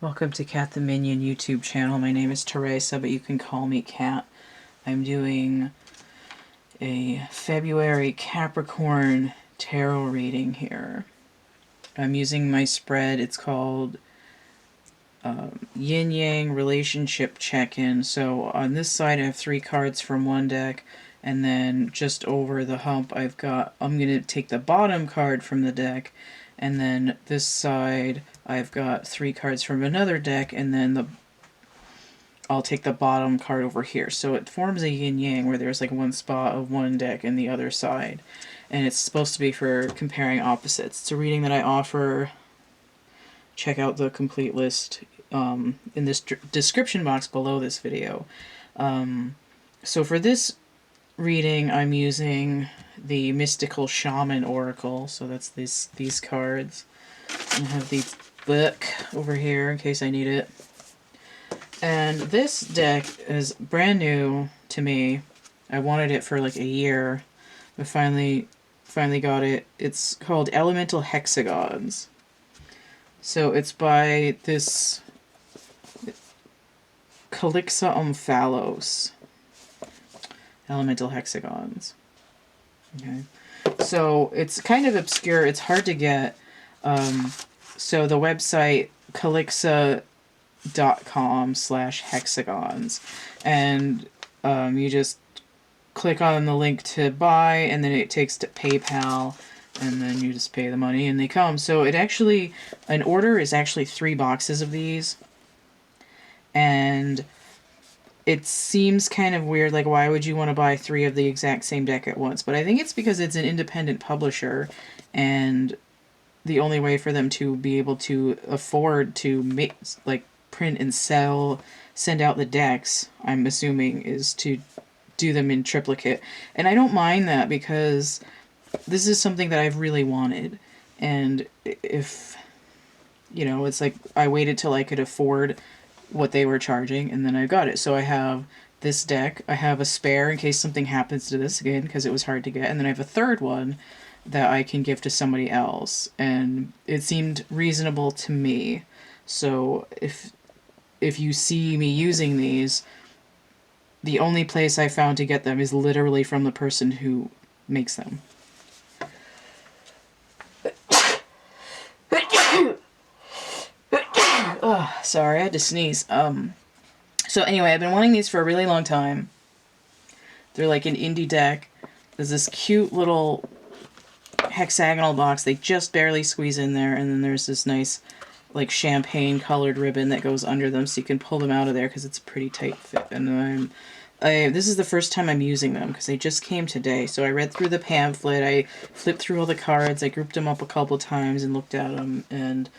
Welcome to CATtheMinion YouTube channel. My name is Theresa, but you can call me Cat. I'm doing a February Capricorn tarot reading here. I'm using my spread. It's called yin-yang relationship check-in. So on this side I have 3 cards from one deck, and then just over the hump I'm going to take the bottom card from the deck, and then this side I've got 3 cards from another deck, and then I'll take the bottom card over here. So it forms a yin-yang where there's like one spot of one deck and the other side. And it's supposed to be for comparing opposites. It's a reading that I offer. Check out the complete list in this description box below this video. So for this reading, I'm using the Mystical Shaman Oracle. So that's these cards. I have the book over here in case I need it. And this deck is brand new to me. I wanted it for like a year. I finally got it. It's called Elemental Hexagons. So it's by this Calixa Omphalos. Elemental Hexagons. Okay. So it's kind of obscure. It's hard to get. So the website calixa.com/hexagons, and you just click on the link to buy, and then it takes to PayPal, and then you just pay the money and they come. So it actually, an order is actually 3 boxes of these, and it seems kind of weird, like why would you want to buy 3 of the exact same deck at once? But I think it's because it's an independent publisher, and the only way for them to be able to afford to make, like, print and send out the decks, I'm assuming, is to do them in triplicate. And I don't mind that, because this is something that I've really wanted. And if, you know, it's like I waited till I could afford what they were charging, and then I got it. So I have this deck. I have a spare in case something happens to this again, because it was hard to get. And then I have a third one that I can give to somebody else, and it seemed reasonable to me. So if you see me using these, the only place I found to get them is literally from the person who makes them. Oh, sorry, I had to sneeze. So anyway, I've been wanting these for a really long time. They're like an indie deck. There's this cute little hexagonal box. They just barely squeeze in there, and then there's this nice like champagne colored ribbon that goes under them, so you can pull them out of there because it's a pretty tight fit. And this is the first time I'm using them because they just came today. So I read through the pamphlet, I flipped through all the cards, I grouped them up a couple times and looked at them, and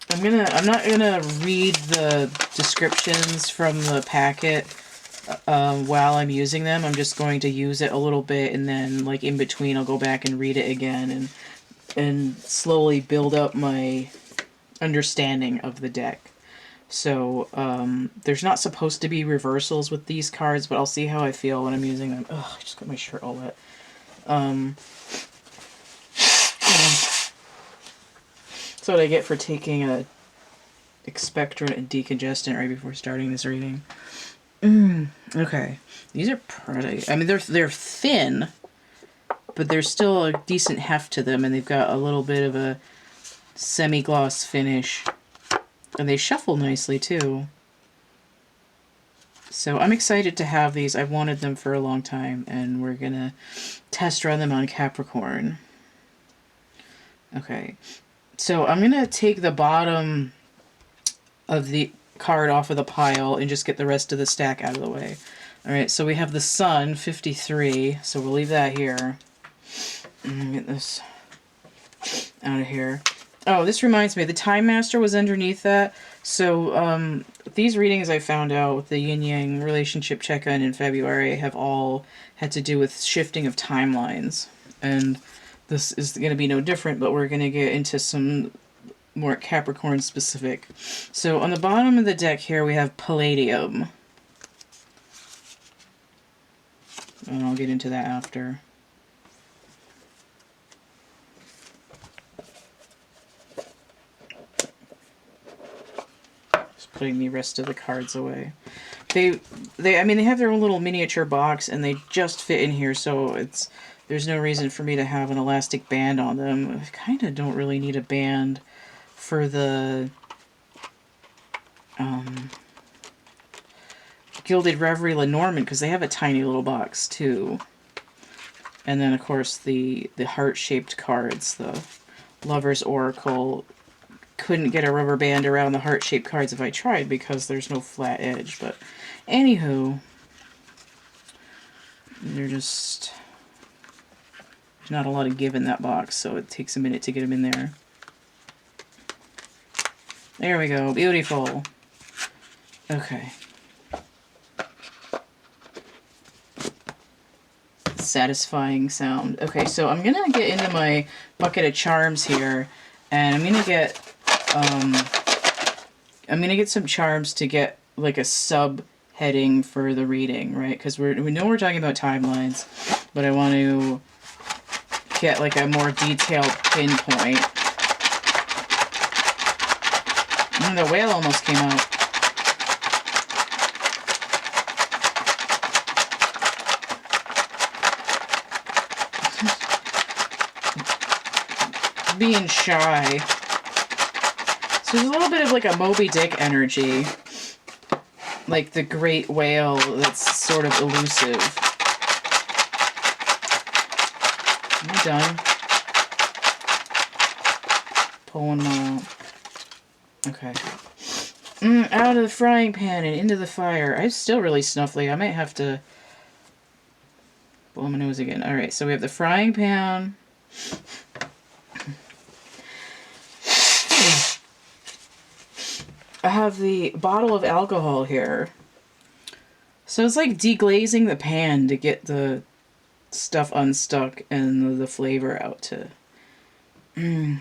I'm not gonna read the descriptions from the packet while I'm using them. I'm just going to use it a little bit, and then like in between I'll go back and read it again and slowly build up my understanding of the deck. So there's not supposed to be reversals with these cards, but I'll see how I feel when I'm using them. Ugh, I just got my shirt all wet. That's what I get for taking a expectorant and decongestant right before starting this reading. Okay, these are pretty. I mean, they're thin, but there's still a decent heft to them, and they've got a little bit of a semi-gloss finish, and they shuffle nicely too. So I'm excited to have these. I've wanted them for a long time, and we're gonna test run them on Capricorn. Okay, so I'm gonna take the bottom of the card off of the pile and just get the rest of the stack out of the way. Alright, so we have the Sun, 53, so we'll leave that here. Get this out of here. Oh, this reminds me, the Time Master was underneath that. So, these readings I found out with the yin-yang relationship check-in in February have all had to do with shifting of timelines. And this is going to be no different, but we're going to get into some more Capricorn specific. So on the bottom of the deck here we have Palladium. And I'll get into that after. putting the rest of the cards away. I mean, they have their own little miniature box, and they just fit in here, so there's no reason for me to have an elastic band on them. I kind of don't really need a band for the Gilded Reverie Lenormand, because they have a tiny little box, too. And then, of course, the heart-shaped cards, the Lover's Oracle. Couldn't get a rubber band around the heart-shaped cards if I tried because there's no flat edge. But anywho, they're just not a lot of give in that box, so it takes a minute to get them in there. There we go. Beautiful. Okay. Satisfying sound. Okay, so I'm gonna get into my bucket of charms here, and I'm gonna get some charms to get like a subheading for the reading, right? Because we know we're talking about timelines, but I want to get like a more detailed pinpoint. The whale almost came out. Being shy. So there's a little bit of like a Moby Dick energy. Like the great whale that's sort of elusive. Am I done? Pulling them out. Okay. Out of the frying pan and into the fire. I'm still really snuffly. I might have to blow my nose again. Alright, so we have the frying pan. I have the bottle of alcohol here. So it's like deglazing the pan to get the stuff unstuck and the flavor out to... I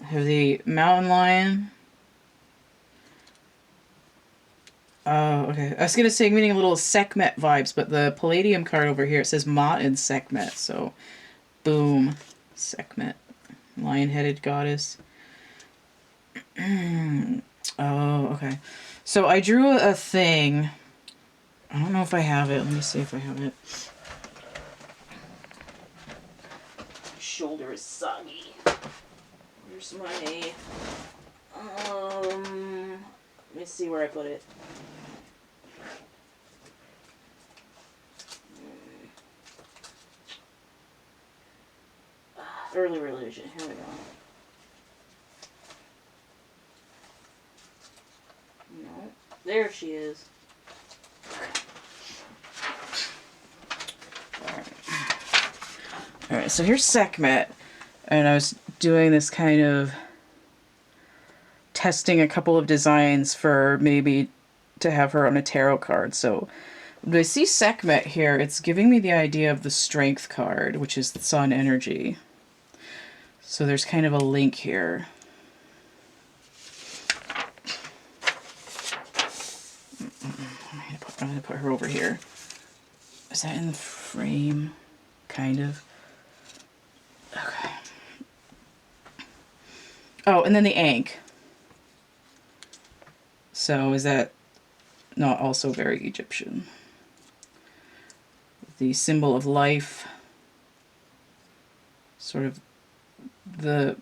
have the mountain lion. Oh, okay. I was going to say I'm getting a little Sekhmet vibes, but the Palladium card over here, it says Mott and Sekhmet, so boom. Sekhmet. Lion-headed goddess. Oh, okay. So I drew a thing. I don't know if I have it. Let me see if I have it. My shoulder is soggy. Where's my... let me see where I put it. Early religion. Here we go. No. There she is. Alright, so here's Sekhmet. And I was doing this kind of testing a couple of designs for maybe to have her on a tarot card. So when I see Sekhmet here, it's giving me the idea of the Strength card, which is the Sun energy. So there's kind of a link here. I'm going to put her over here. Is that in the frame? Kind of. Okay. Oh, and then the Ankh. So is that not also very Egyptian? The symbol of life. Sort of the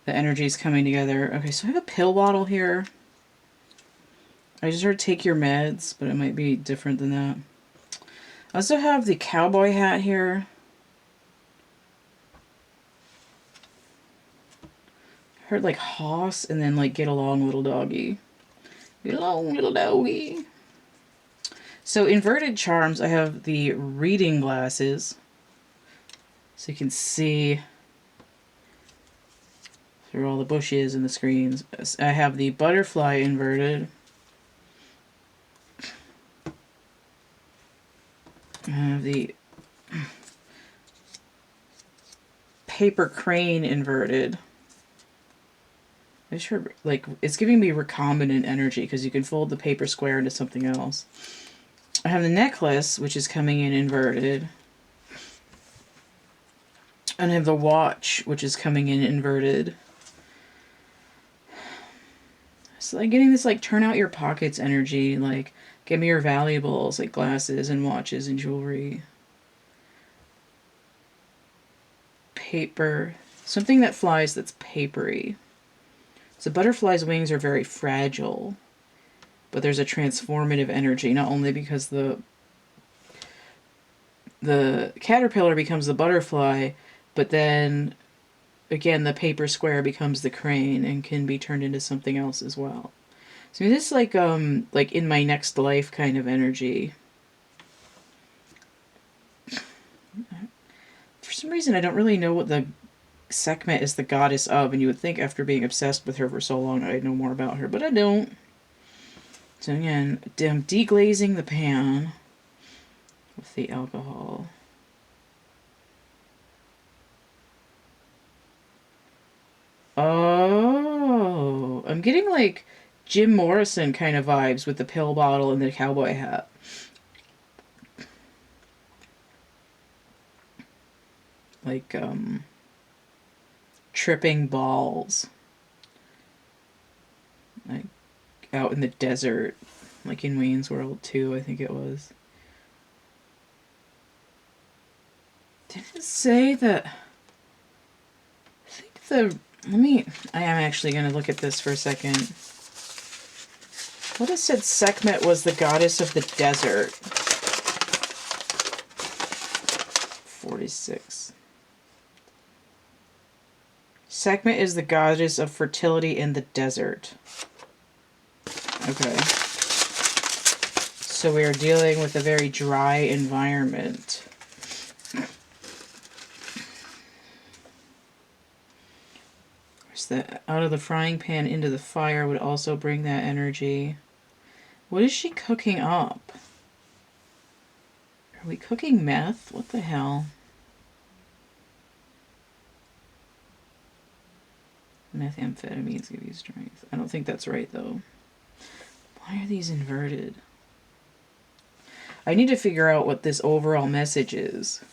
energies coming together. Okay, so I have a pill bottle here. I just heard take your meds, but it might be different than that. I also have the cowboy hat here. I heard like hoss and then like get along little doggy. Get along little doggy. So inverted charms, I have the reading glasses. So you can see through all the bushes and the screens. I have the butterfly inverted. I have the paper crane inverted. I sure, like, it's giving me recombinant energy because you can fold the paper square into something else. I have the necklace, which is coming in inverted. And I have the watch, which is coming in inverted. So like getting this like turn out your pockets energy, like give me your valuables, like glasses and watches and jewelry. Paper. Something that flies that's papery. So butterflies' wings are very fragile, but there's a transformative energy, not only because the caterpillar becomes the butterfly, but then again the paper square becomes the crane and can be turned into something else as well. So this is like in my next life kind of energy. For some reason I don't really know what the Sekhmet is the goddess of, and you would think after being obsessed with her for so long I'd know more about her, but I don't. So again, I'm deglazing the pan with the alcohol. Oh, I'm getting like Jim Morrison kind of vibes with the pill bottle and the cowboy hat. Like, tripping balls. Like, out in the desert. Like in Wayne's World 2, I think it was. Did it say that... I think I am actually going to look at this for a second. What it said Sekhmet was the goddess of the desert. 46. Sekhmet is the goddess of fertility in the desert. Okay. So we are dealing with a very dry environment. That out of the frying pan into the fire would also bring that energy. What is she cooking up? Are we cooking meth? What the hell? Methamphetamines give you strength. I don't think that's right, though. Why are these inverted? I need to figure out what this overall message is.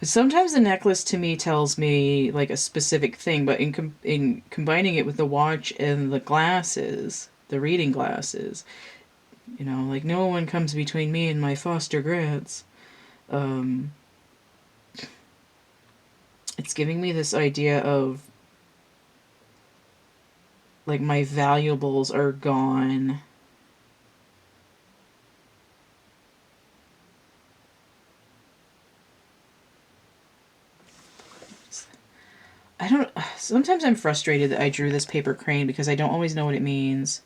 Sometimes the necklace to me tells me like a specific thing, but in combining it with the watch and the glasses, the reading glasses, you know, like no one comes between me and my foster grants. It's giving me this idea of like my valuables are gone. Sometimes I'm frustrated that I drew this paper crane because I don't always know what it means.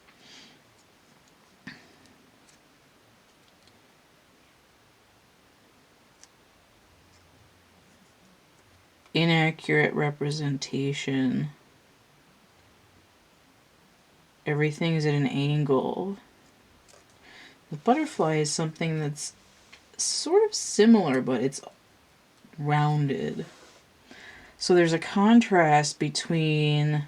Inaccurate representation. Everything's at an angle. The butterfly is something that's sort of similar, but it's rounded. So there's a contrast between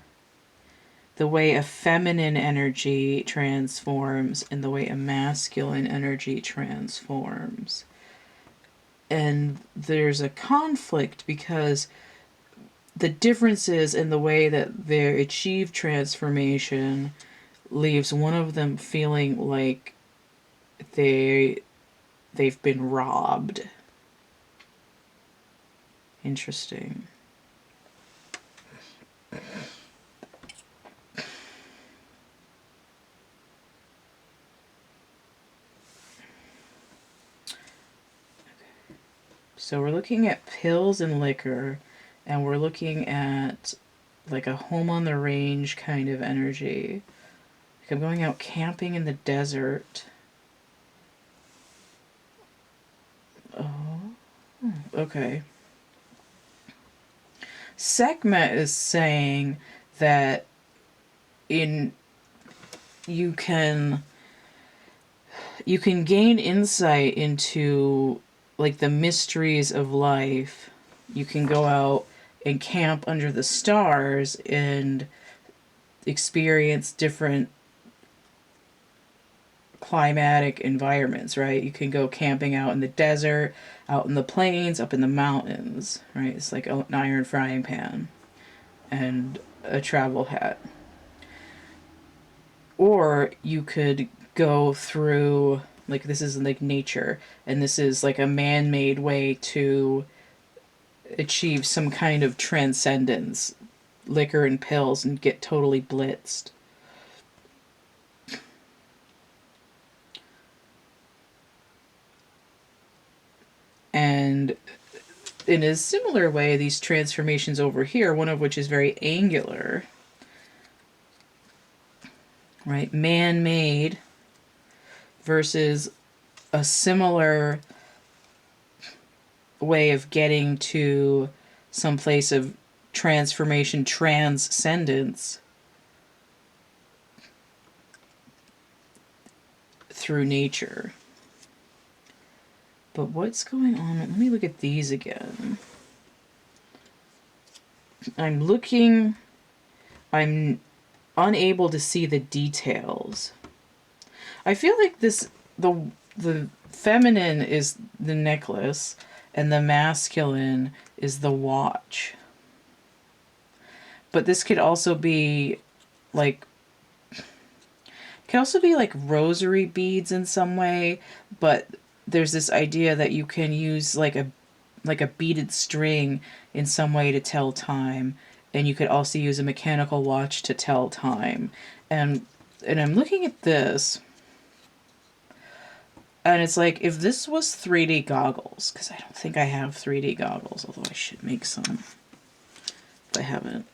the way a feminine energy transforms and the way a masculine energy transforms. And there's a conflict because the differences in the way that they achieve transformation leaves one of them feeling like they've been robbed. Interesting. So we're looking at pills and liquor, and we're looking at like a home on the range kind of energy. Like I'm going out camping in the desert. Oh, okay. Sekhmet is saying that you can gain insight into like the mysteries of life. You can go out and camp under the stars and experience different climatic environments, right? You can go camping out in the desert, out in the plains, up in the mountains, right? It's like an iron frying pan and a travel hat. Or you could go through, like, this is like nature, and this is like a man-made way to achieve some kind of transcendence, liquor and pills, and get totally blitzed. And in a similar way, these transformations over here, one of which is very angular, right? Man-made versus a similar way of getting to some place of transformation, transcendence through nature. But what's going on? Let me look at these again. I'm unable to see the details. I feel like the feminine is the necklace and the masculine is the watch. But this could also be like rosary beads in some way, but there's this idea that you can use like a beaded string in some way to tell time, and you could also use a mechanical watch to tell time. And I'm looking at this, and it's like, if this was 3D goggles, because I don't think I have 3D goggles, although I should make some if I haven't.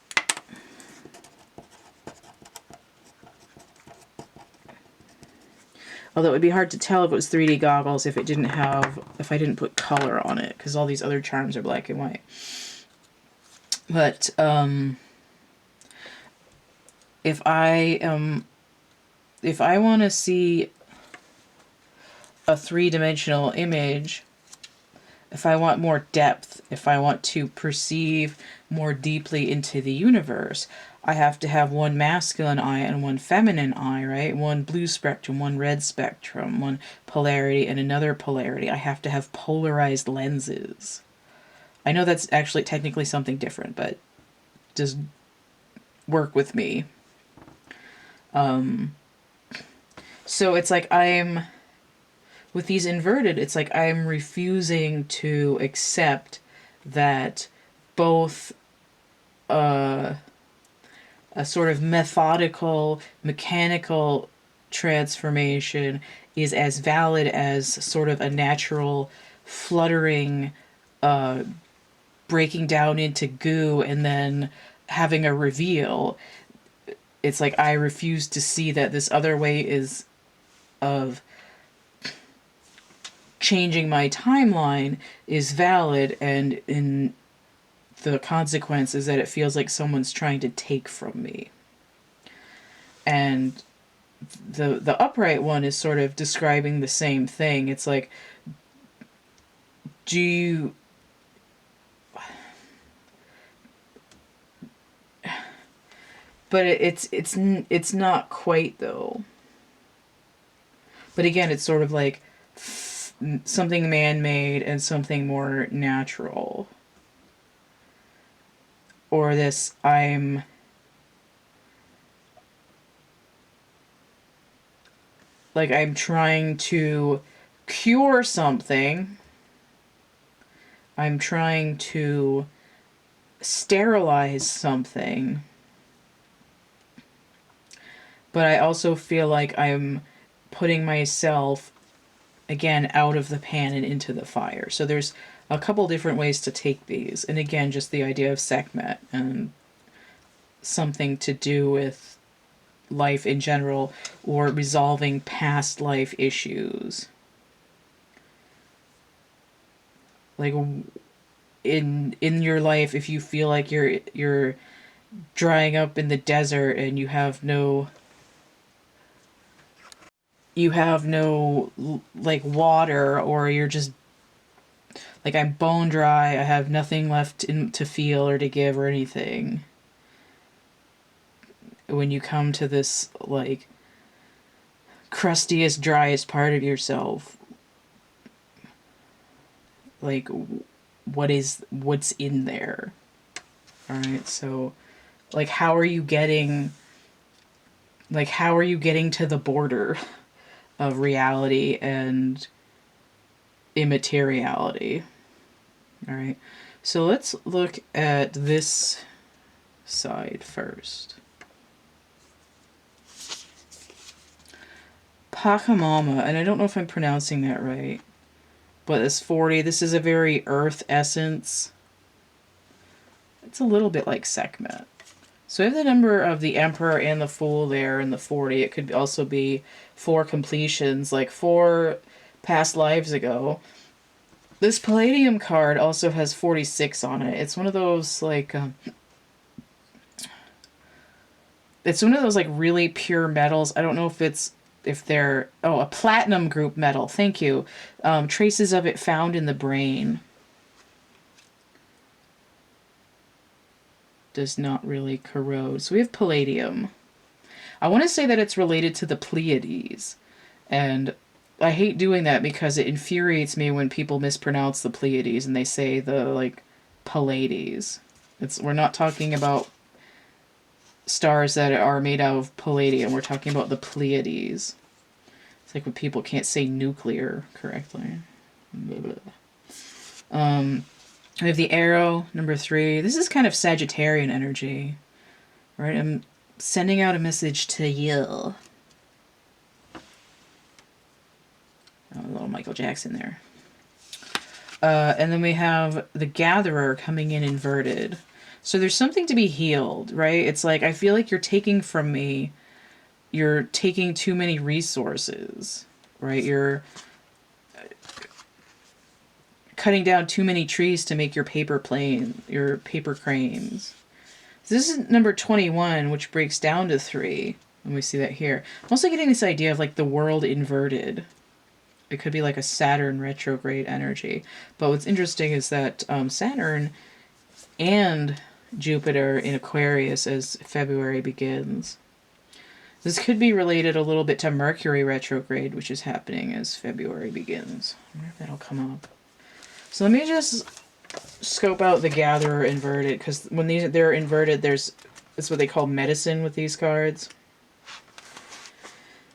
Although it would be hard to tell if it was 3D goggles if I didn't put color on it, because all these other charms are black and white. But if I want to see a three-dimensional image, if I want more depth, if I want to perceive more deeply into the universe, I have to have one masculine eye and one feminine eye, right? One blue spectrum, one red spectrum, one polarity and another polarity. I have to have polarized lenses. I know that's actually technically something different, but just work with me. So it's like with these inverted, it's like I'm refusing to accept that both a sort of methodical, mechanical transformation is as valid as sort of a natural fluttering, breaking down into goo and then having a reveal. It's like I refuse to see that this other way is of changing my timeline is valid, and in the consequence is that it feels like someone's trying to take from me. And the upright one is sort of describing the same thing. It's like, do you... But it's not quite, though. But again, it's sort of like something man-made and something more natural. Or this, I'm trying to cure something. I'm trying to sterilize something. But I also feel like I'm putting myself, again, out of the pan and into the fire. So there's a couple different ways to take these. And again, just the idea of Sekhmet and something to do with life in general or resolving past life issues. Like in your life, if you feel like you're drying up in the desert and you have no like water, or you're just like, I'm bone dry, I have nothing left to feel or to give or anything. When you come to this like crustiest, driest part of yourself, like what's in there? All right, so like, how are you getting Like, how are you getting to the border of reality and immateriality? All right. So let's look at this side first. Pachamama, and I don't know if I'm pronouncing that right, but it's 40. This is a very earth essence. It's a little bit like Sekhmet. So I have the number of the Emperor and the Fool there in the 40. It could also be 4 completions, like 4 past lives ago. This Palladium card also has 46 on it. It's one of those, like, it's one of those, like, really pure metals. I don't know if they're, oh, a platinum group metal. Thank you. Traces of it found in the brain. Does not really corrode. So we have palladium. I want to say that it's related to the Pleiades. And I hate doing that because it infuriates me when people mispronounce the Pleiades and they say the, like, Pallades. We're not talking about stars that are made out of palladium. We're talking about the Pleiades. It's like when people can't say nuclear correctly. Blah, blah. We have the arrow, number 3. This is kind of Sagittarian energy. Right? I'm sending out a message to you. Oh, a little Michael Jackson there. And then we have the Gatherer coming in inverted. So there's something to be healed, right? It's like, I feel like you're taking from me. You're taking too many resources, right? You're cutting down too many trees to make your paper plane, your paper cranes. So this is number 21, which breaks down to 3. And we see that here. I'm also getting this idea of, like, the world inverted. It could be like a Saturn retrograde energy. But what's interesting is that Saturn and Jupiter in Aquarius as February begins. This could be related a little bit to Mercury retrograde, which is happening as February begins. I wonder if that'll come up. So let me just scope out the Gatherer inverted, because when they're inverted, it's what they call medicine with these cards.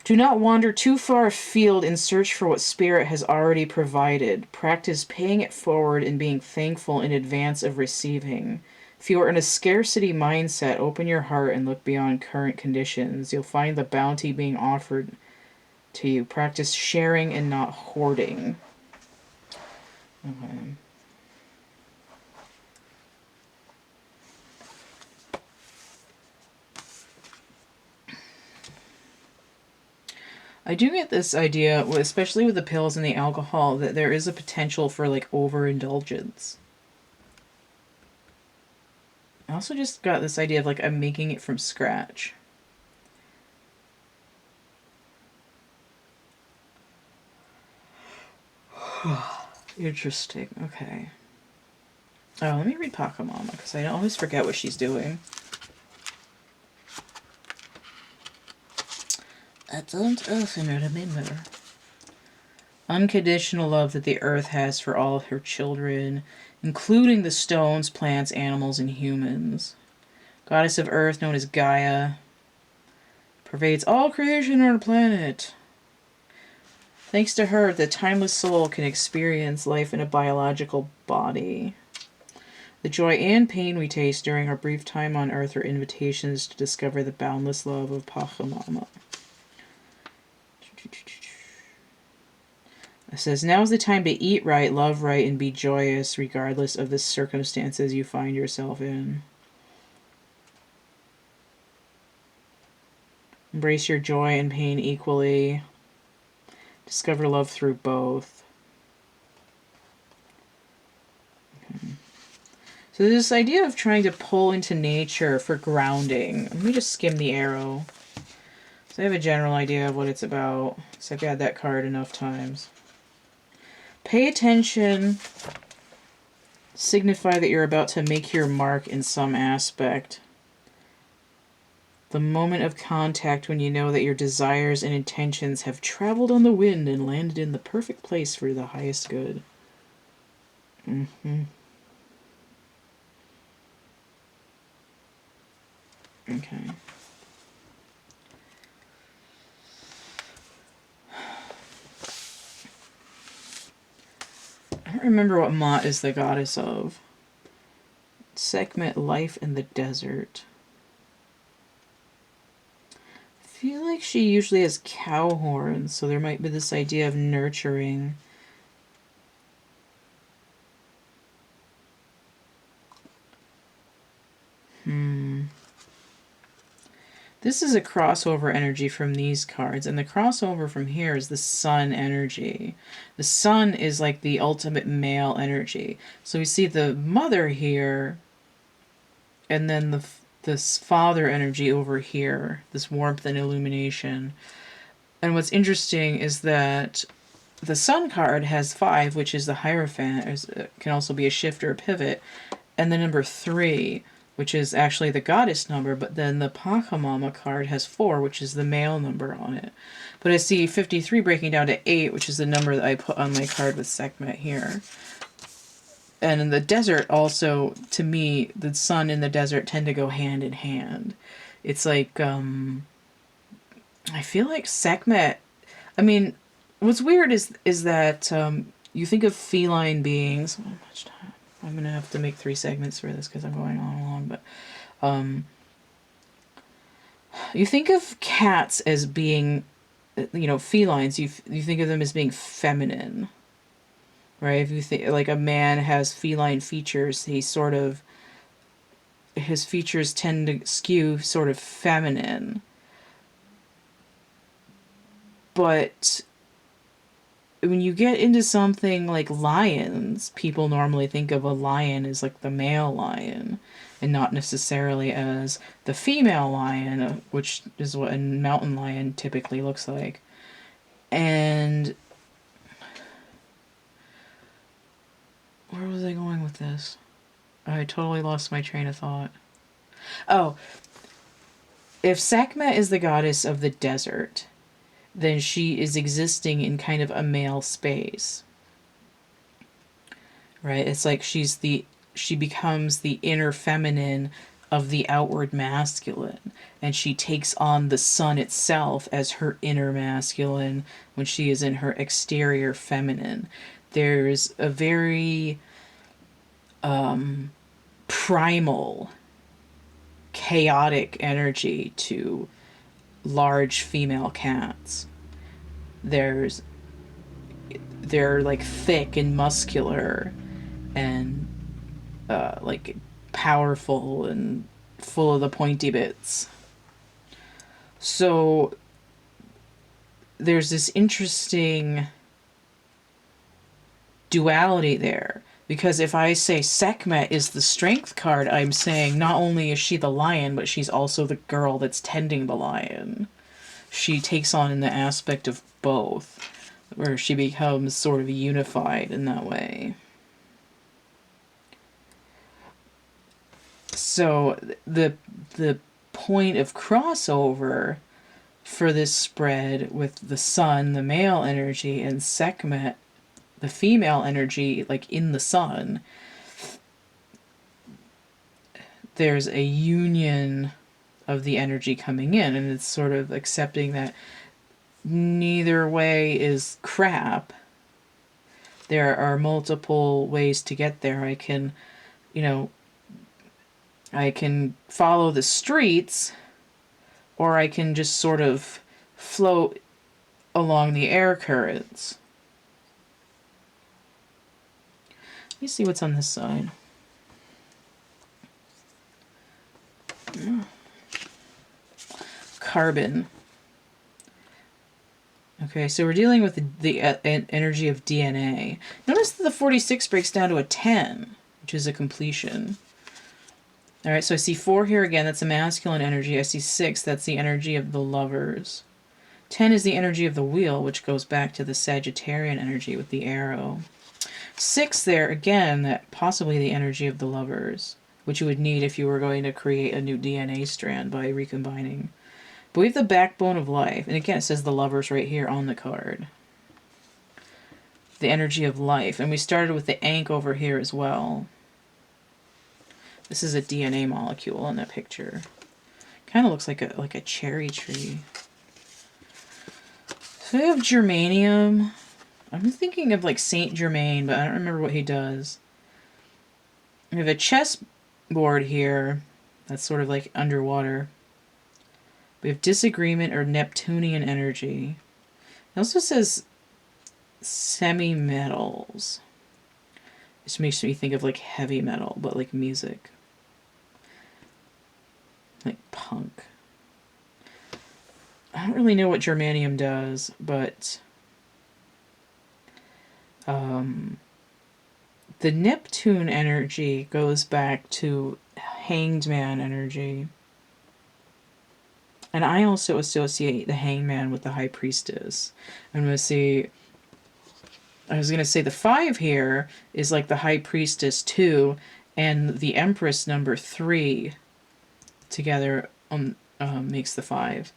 Do not wander too far afield in search for what Spirit has already provided. Practice paying it forward and being thankful in advance of receiving. If you are in a scarcity mindset, open your heart and look beyond current conditions. You'll find the bounty being offered to you. Practice sharing and not hoarding. Okay. I do get this idea, especially with the pills and the alcohol, that there is a potential for, like, overindulgence. I also just got this idea of, like, I'm making it from scratch. Interesting. Okay. Oh, let me read Pachamama, because I always forget what she's doing. I don't often remember. Unconditional love that the earth has for all of her children, including the stones, plants, animals, and humans. Goddess of earth known as Gaia, pervades all creation on our planet. Thanks to her, the timeless soul can experience life in a biological body. The joy and pain we taste during our brief time on earth are invitations to discover the boundless love of Pachamama. It says, now is the time to eat right, love right, and be joyous regardless of the circumstances you find yourself in. Embrace your joy and pain equally. Discover love through both. Okay. So there's this idea of trying to pull into nature for grounding. Let me just skim the arrow. So I have a general idea of what it's about. So I've had that card enough times. Pay attention. Signify that you're about to make your mark in some aspect. The moment of contact when you know that your desires and intentions have traveled on the wind and landed in the perfect place for the highest good. Okay. remember what Mott is the goddess of. Sekhmet, life in the desert. I feel like she usually has cow horns, so there might be this idea of nurturing. This is a crossover energy from these cards, and the crossover from here is the sun energy. The sun is like the ultimate male energy. So we see the mother here, and then this father energy over here, this warmth and illumination. And what's interesting is that the sun card has 5, which is the Hierophant, can also be a shift or a pivot, and the number 3, which is actually the goddess number, but then the Pachamama card has 4, which is the male number on it. But I see 53 breaking down to 8, which is the number that I put on my card with Sekhmet here. And in the desert also, to me, the sun and the desert tend to go hand in hand. It's like, I feel like Sekhmet, I mean, what's weird is that you think of feline beings. How much time? I'm going to have to make 3 segments for this because I'm going on long. But you think of cats as being, felines. You think of them as being feminine, right? If you think like a man has feline features, his features tend to skew sort of feminine. But when you get into something like lions, people normally think of a lion as like the male lion and not necessarily as the female lion, which is what a mountain lion typically looks like. And where was I going with this? I totally lost my train of thought. Oh, if Sekhmet is the goddess of the desert, then she is existing in kind of a male space. Right? It's like she becomes the inner feminine of the outward masculine, and she takes on the sun itself as her inner masculine when she is in her exterior feminine. There's a very primal, chaotic energy to large female cats. They're like thick and muscular and like powerful and full of the pointy bits. So there's this interesting duality there, because if I say Sekhmet is the strength card, I'm saying not only is she the lion, but she's also the girl that's tending the lion. She takes on the aspect of both, where she becomes sort of unified in that way. So the point of crossover for this spread with the sun, the male energy, and Sekhmet, the female energy, like in the sun, there's a union of the energy coming in, and it's sort of accepting that neither way is crap. There are multiple ways to get there. I can follow the streets, or I can just sort of float along the air currents. Let me see what's on this side. Carbon. Okay, so we're dealing with the energy of DNA. Notice that the 46 breaks down to a 10, which is a completion. All right, so I see 4 here again. That's a masculine energy. I see 6. That's the energy of the lovers. 10 is the energy of the wheel, which goes back to the Sagittarian energy with the arrow. 6 there, again, that possibly the energy of the lovers, which you would need if you were going to create a new DNA strand by recombining. But we have the backbone of life. And again, it says the lovers right here on the card. The energy of life. And we started with the Ankh over here as well. This is a DNA molecule in that picture. Kind of looks like a cherry tree. So we have germanium. I'm thinking of like Saint Germain, but I don't remember what he does. We have a chess board here that's sort of like underwater. We have disagreement or Neptunian energy. It also says semi-metals. This makes me think of like heavy metal, but like music. Like punk. I don't really know what germanium does, but the Neptune energy goes back to Hanged Man energy. And I also associate the Hangman with the High Priestess. I'm going to see... I was going to say the 5 here is like the High Priestess 2 and the Empress number 3 together makes the 5.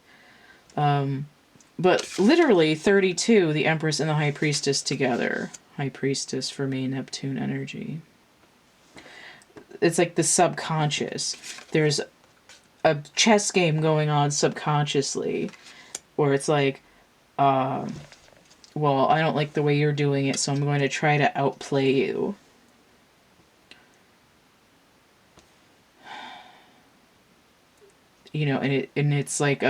But literally 32, the Empress and the High Priestess together. High Priestess for me, Neptune energy. It's like the subconscious. There's a chess game going on subconsciously where it's like, well, I don't like the way you're doing it, so I'm going to try to outplay you. You know, and it's like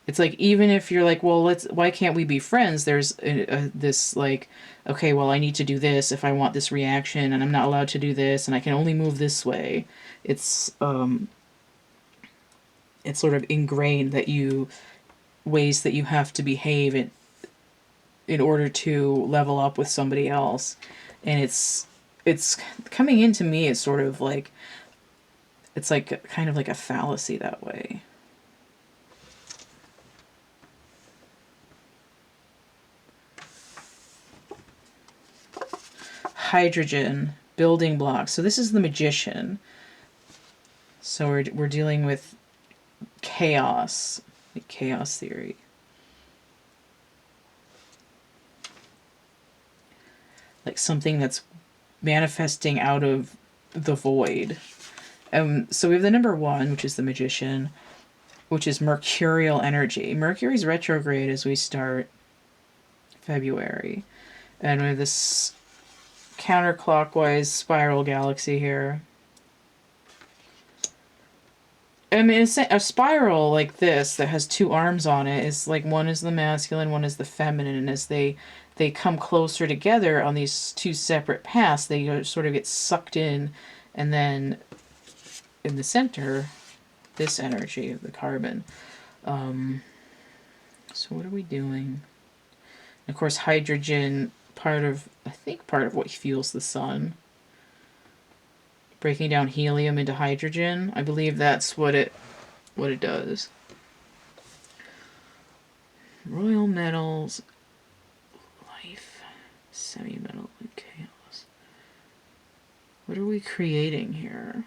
it's like, even if you're like, well, why can't we be friends? There's this like, okay, well, I need to do this if I want this reaction, and I'm not allowed to do this, and I can only move this way. It's sort of ingrained that ways that you have to behave in order to level up with somebody else. And it's coming into me as sort of like, it's like kind of like a fallacy that way. Hydrogen, building blocks. So this is the Magician. So we're dealing with chaos, like chaos theory. Like something that's manifesting out of the void. So we have the number 1, which is the Magician, which is mercurial energy. Mercury's retrograde as we start February. And we have this counterclockwise spiral galaxy here. I mean, a spiral like this that has 2 arms on it is like, one is the masculine, one is the feminine, and as they come closer together on these 2 separate paths, they sort of get sucked in, and then in the center, this energy of the carbon. So what are we doing? And of course, hydrogen, I think part of what fuels the sun. Breaking down helium into hydrogen. I believe that's what it does. Royal metals, life, semi-metal, and chaos. What are we creating here?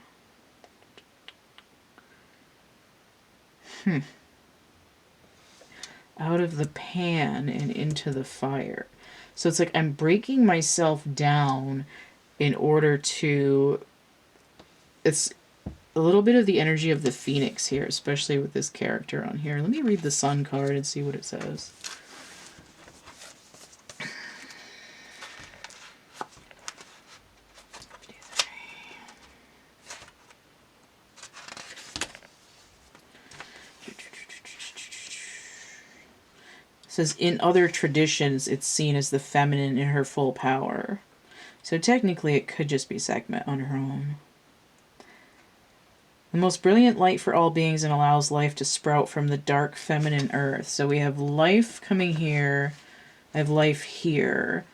Out of the pan and into the fire. So it's like I'm breaking myself down in order to... It's a little bit of the energy of the phoenix here, especially with this character on here. Let me read the sun card and see what it says. It says, in other traditions, it's seen as the feminine in her full power. So technically it could just be Sekhmet on her own. The most brilliant light for all beings and allows life to sprout from the dark feminine earth. So we have life coming here. I have life here.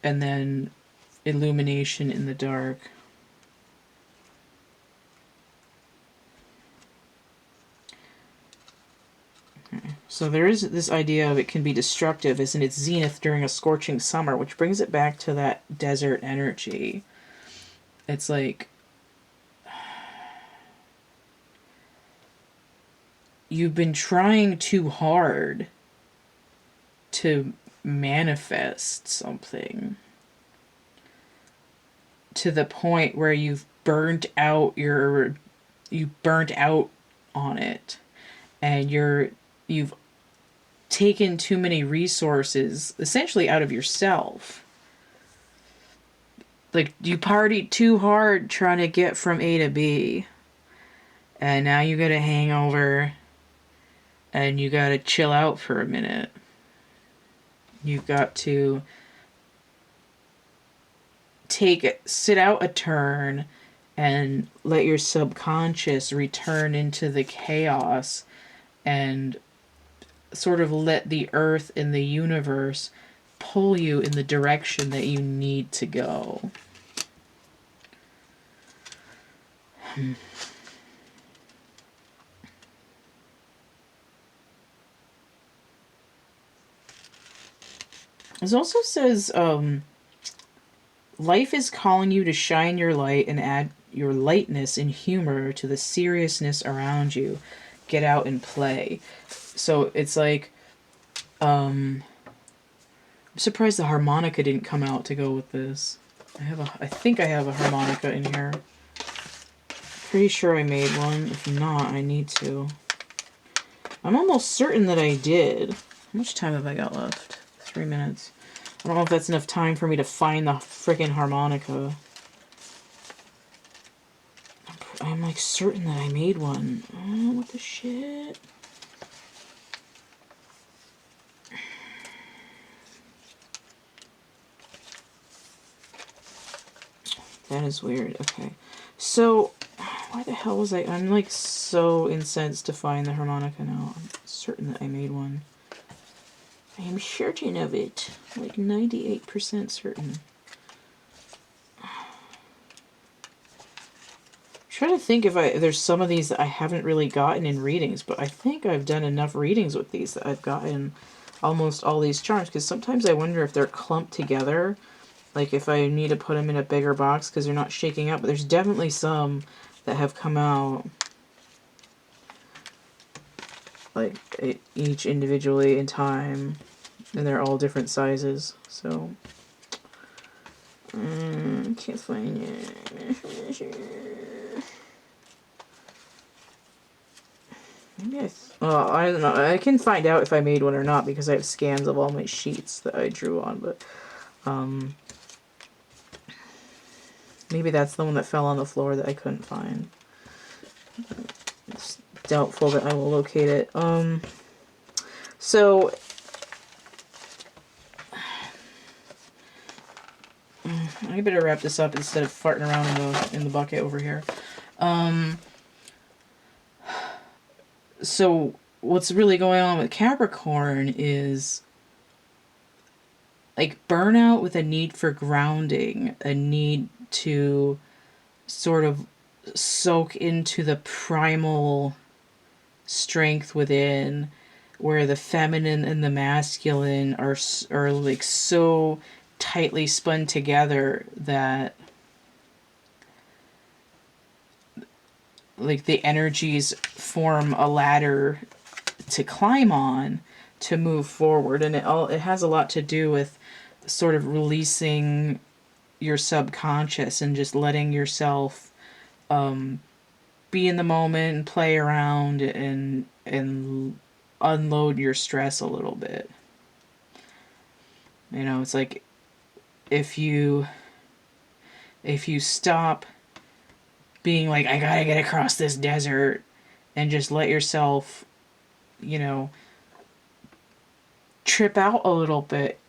And then illumination in the dark. So there is this idea of it can be destructive as in its zenith during a scorching summer, which brings it back to that desert energy. It's like you've been trying too hard to manifest something to the point where you've burnt out on it, and you've taken too many resources essentially out of yourself. Like, you partied too hard trying to get from A to B, and now you got a hangover, and you got to chill out for a minute. You've got to sit out a turn and let your subconscious return into the chaos and sort of let the earth and the universe pull you in the direction that you need to go. It also says, life is calling you to shine your light and add your lightness and humor to the seriousness around you. Get out and play. So it's like, I'm surprised the harmonica didn't come out to go with this. I think I have a harmonica in here. Pretty sure I made one. If not, I need to. I'm almost certain that I did. How much time have I got left? 3 minutes. I don't know if that's enough time for me to find the frickin' harmonica. I'm like certain that I made one. Oh, what the shit? That is weird. Okay. So, why the hell was I'm like so incensed to find the harmonica now. I'm certain that I made one. I am certain of it. Like 98% certain. I'm trying to think if there's some of these that I haven't really gotten in readings, but I think I've done enough readings with these that I've gotten almost all these charms, because sometimes I wonder if they're clumped together, like if I need to put them in a bigger box because they're not shaking out, but there's definitely some that have come out like each individually in time, and they're all different sizes, so can't find it. Maybe I don't know. I can find out if I made one or not because I have scans of all my sheets that I drew on, but maybe that's the one that fell on the floor that I couldn't find. It's doubtful that I will locate it. So I better wrap this up instead of farting around in the bucket over here. So what's really going on with Capricorn is like burnout with a need for grounding, a need to sort of soak into the primal strength within, where the feminine and the masculine are like so tightly spun together that like the energies form a ladder to climb on to move forward, and it has a lot to do with sort of releasing your subconscious and just letting yourself be in the moment and play around and unload your stress a little bit. You know, it's like if you stop being like, I gotta get across this desert, and just let yourself, you know, trip out a little bit,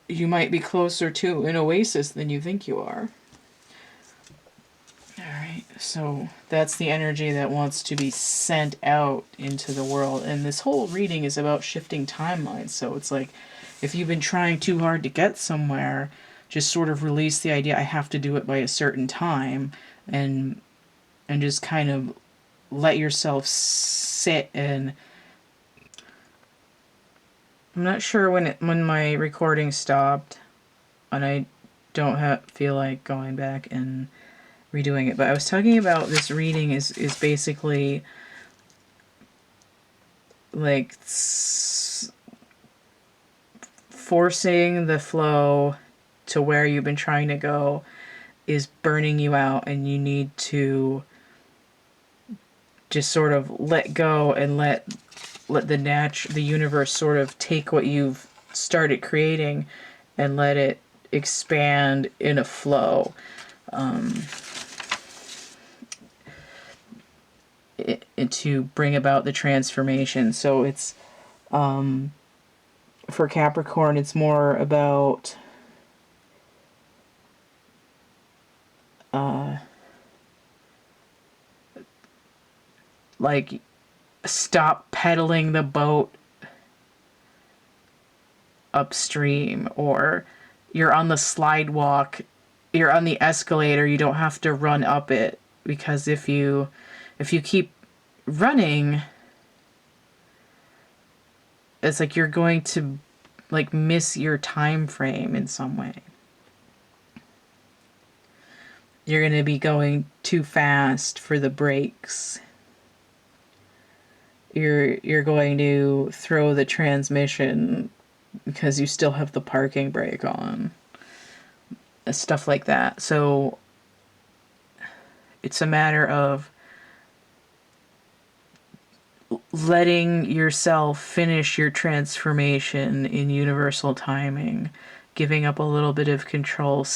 you might be closer to an oasis than you think you are. Alright, so that's the energy that wants to be sent out into the world. And this whole reading is about shifting timelines. So it's like, if you've been trying too hard to get somewhere, just sort of release the idea, I have to do it by a certain time, and just kind of let yourself sit. And I'm not sure when my recording stopped, and I don't feel like going back and redoing it, but I was talking about this reading is basically like forcing the flow to where you've been trying to go is burning you out, and you need to just sort of let go and let let the universe sort of take what you've started creating and let it expand in a flow. To bring about the transformation. So it's for Capricorn, it's more about like stop pedaling the boat upstream, or you're on the slidewalk, you're on the escalator, you don't have to run up it, because if you keep running, it's like you're going to like miss your time frame in some way. You're going to be going too fast for the brakes. You're going to throw the transmission because you still have the parking brake on. Stuff like that. So it's a matter of letting yourself finish your transformation in universal timing, giving up a little bit of control,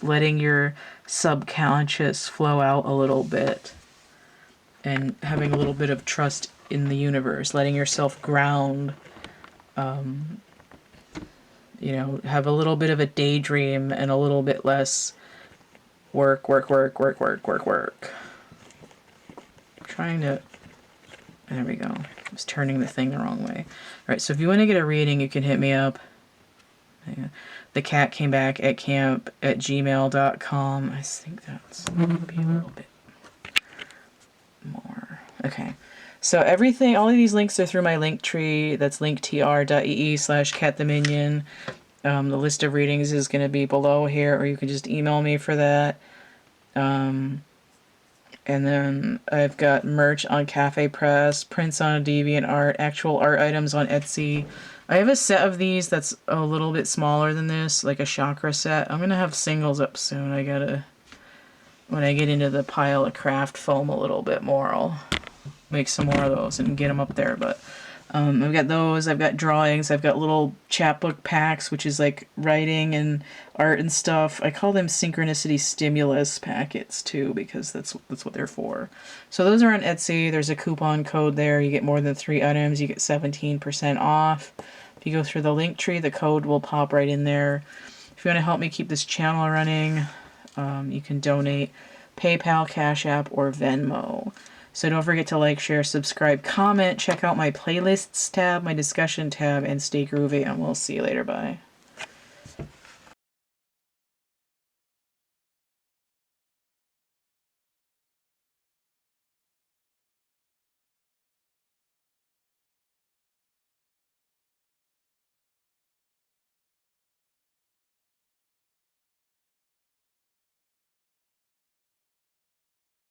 letting your subconscious flow out a little bit, and having a little bit of trust in the universe, letting yourself ground, have a little bit of a daydream and a little bit less work. Trying to... There we go. I was turning the thing the wrong way. Alright, so if you want to get a reading, you can hit me up. thecatcamebackatcamp@gmail.com. I think that's going to be a little bit more. Okay. So everything, all of these links are through my link tree. That's linktr.ee/CATtheMinion. The list of readings is going to be below here, or you can just email me for that. And then I've got merch on Cafe Press, prints on DeviantArt, actual art items on Etsy. I have a set of these that's a little bit smaller than this, like a chakra set. I'm going to have singles up soon. When I get into the pile of craft foam a little bit more, I'll make some more of those and get them up there. But I've got those, I've got drawings, I've got little chapbook packs, which is like writing and art and stuff. I call them synchronicity stimulus packets too, because that's what they're for. So those are on Etsy. There's a coupon code there. You get more than 3 items, you get 17% off. If you go through the link tree, the code will pop right in there. If you want to help me keep this channel running, you can donate PayPal, Cash App, or Venmo. So don't forget to like, share, subscribe, comment, check out my playlists tab, my discussion tab, and stay groovy, and we'll see you later. Bye.